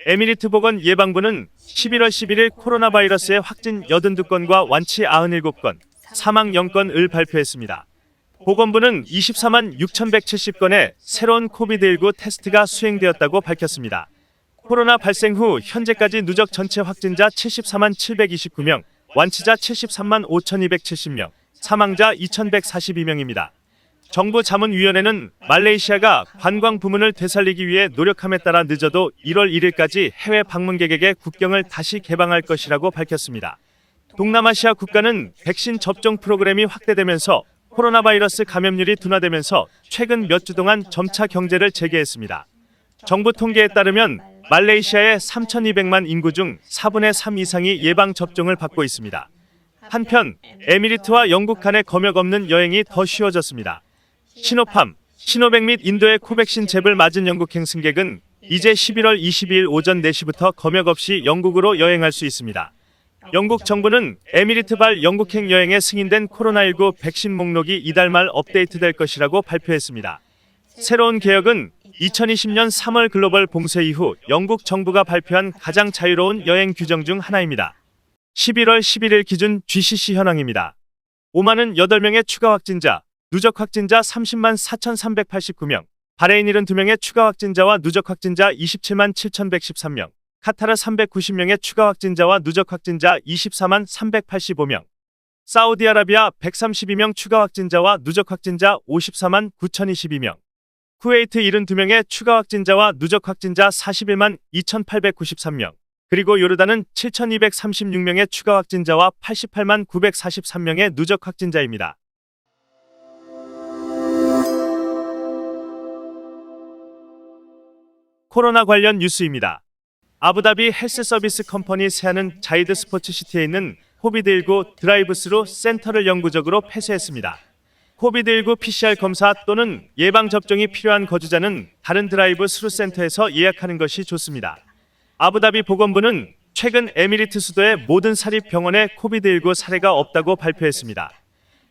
에미리트 보건예방부는 11월 11일 코로나 바이러스의 확진 82건과 완치 97건, 사망 0건을 발표했습니다. 보건부는 24만 6,170건의 새로운 코비드19 테스트가 수행되었다고 밝혔습니다. 코로나 발생 후 현재까지 누적 전체 확진자 74만 729명, 완치자 73만 5,270명, 사망자 2,142명입니다. 정부 자문위원회는 말레이시아가 관광 부문을 되살리기 위해 노력함에 따라 늦어도 1월 1일까지 해외 방문객에게 국경을 다시 개방할 것이라고 밝혔습니다. 동남아시아 국가는 백신 접종 프로그램이 확대되면서 코로나 바이러스 감염률이 둔화되면서 최근 몇 주 동안 점차 경제를 재개했습니다. 정부 통계에 따르면 말레이시아의 3,200만 인구 중 4분의 3 이상이 예방접종을 받고 있습니다. 한편 에미리트와 영국 간의 검역 없는 여행이 더 쉬워졌습니다. 시노팜, 시노백 및 인도의 코백신 잽을 맞은 영국행 승객은 이제 11월 22일 오전 4시부터 검역 없이 영국으로 여행할 수 있습니다. 영국 정부는 에미리트발 영국행 여행에 승인된 코로나19 백신 목록이 이달 말 업데이트될 것이라고 발표했습니다. 새로운 개혁은 2020년 3월 글로벌 봉쇄 이후 영국 정부가 발표한 가장 자유로운 여행 규정 중 하나입니다. 11월 11일 기준 GCC 현황입니다. 오만은 8명의 추가 확진자, 누적 확진자 30만 4,389명, 바레인 72명의 추가 확진자와 누적 확진자 27만 7,113명, 카타르 390명의 추가 확진자와 누적 확진자 24만 385명, 사우디아라비아 132명 추가 확진자와 누적 확진자 54만 9,022명, 쿠웨이트 72명의 추가 확진자와 누적 확진자 41만 2,893명, 그리고 요르단은 7,236명의 추가 확진자와 88만 943명의 누적 확진자입니다. 코로나 관련 뉴스입니다. 아부다비 헬스 서비스 컴퍼니 세아는 자이드 스포츠시티에 있는 코비드19 드라이브스루 센터를 영구적으로 폐쇄했습니다. 코비드19 PCR 검사 또는 예방접종이 필요한 거주자는 다른 드라이브 스루 센터에서 예약하는 것이 좋습니다. 아부다비 보건부는 최근 에미리트 수도의 모든 사립병원에 코비드19 사례가 없다고 발표했습니다.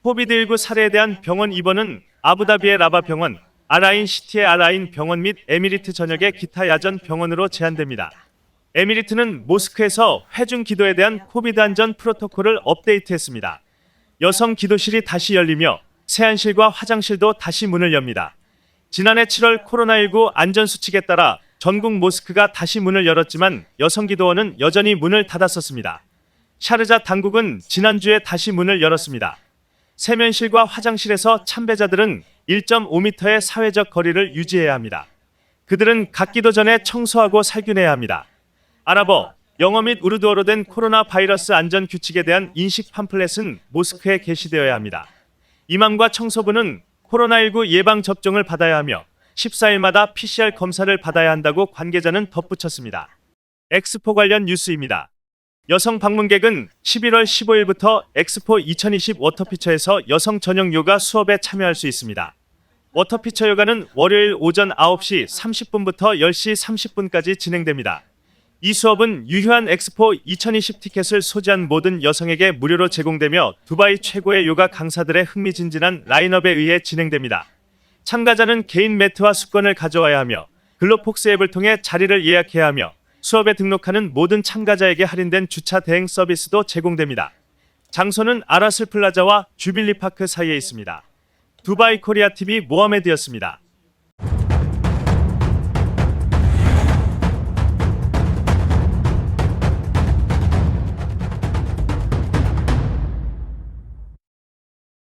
코비드19 사례에 대한 병원 입원은 아부다비의 라바 병원, 알아인 시티의 알아인 병원 및 에미리트 전역의 기타 야전 병원으로 제한됩니다. 에미리트는 모스크에서 회중 기도에 대한 코비드 안전 프로토콜을 업데이트했습니다. 여성 기도실이 다시 열리며 세안실과 화장실도 다시 문을 엽니다. 지난해 7월 코로나19 안전수칙에 따라 전국 모스크가 다시 문을 열었지만 여성 기도원은 여전히 문을 닫았었습니다. 샤르자 당국은 지난주에 다시 문을 열었습니다. 세면실과 화장실에서 참배자들은 1.5m의 사회적 거리를 유지해야 합니다. 그들은 각 기도 전에 청소하고 살균해야 합니다. 아랍어, 영어 및 우르두어로 된 코로나 바이러스 안전 규칙에 대한 인식 팜플렛은 모스크에 게시되어야 합니다. 이맘과 청소부는 코로나19 예방 접종을 받아야 하며 14일마다 PCR 검사를 받아야 한다고 관계자는 덧붙였습니다. 엑스포 관련 뉴스입니다. 여성 방문객은 11월 15일부터 엑스포 2020 워터피처에서 여성 전용 요가 수업에 참여할 수 있습니다. 워터피처 요가는 월요일 오전 9시 30분부터 10시 30분까지 진행됩니다. 이 수업은 유효한 엑스포 2020 티켓을 소지한 모든 여성에게 무료로 제공되며 두바이 최고의 요가 강사들의 흥미진진한 라인업에 의해 진행됩니다. 참가자는 개인 매트와 습관을 가져와야 하며 글로폭스 앱을 통해 자리를 예약해야 하며 수업에 등록하는 모든 참가자에게 할인된 주차 대행 서비스도 제공됩니다. 장소는 아라슬 플라자와 주빌리 파크 사이에 있습니다. 두바이 코리아 TV 모하메드였습니다.